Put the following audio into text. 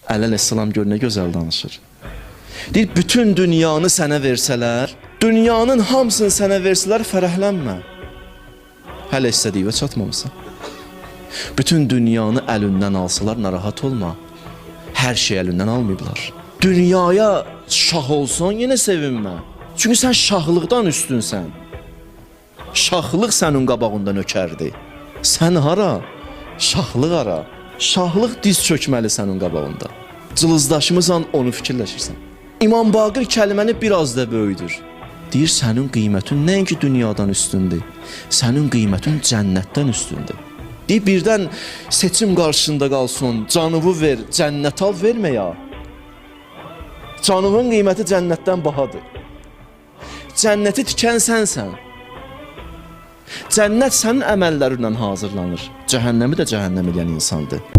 Əleyhissalam gör nə gözəl danışır. Deyir, bütün dünyanı sənə versələr, dünyanın hamısını sənə versələr, fərəhlənmə. Hələ istədiyinə çatmamısan. Bütün dünyanı əlindən alsalar, narahat olma. Hər şey əlindən almayıblar. Dünyaya şah olsan, yenə sevinmə. Çünki sən şahlıqdan üstünsən. Şahlıq sənin qabağında nökərdir. Sən hara? Şahlıq hara? Şahlıq diz çökməli sənin qabağında. Cılızdaşımızla onu fikirləşirsən. İmam Baqir kəlməni biraz da böyüdür. Deyir, sənin qiymətin nəinki dünyadan üstündür, sənin qiymətin cənnətdən üstündür. Deyir, birdən seçim qarşısında qalsın, canını ver, cənnət al, vermə ya. Canının qiyməti cənnətdən bahadır. Cənnəti tikən sənsən. Cənnət sənin əməllərindən hazırlanır. Cəhənnəmi də cəhənnəm edən insandır.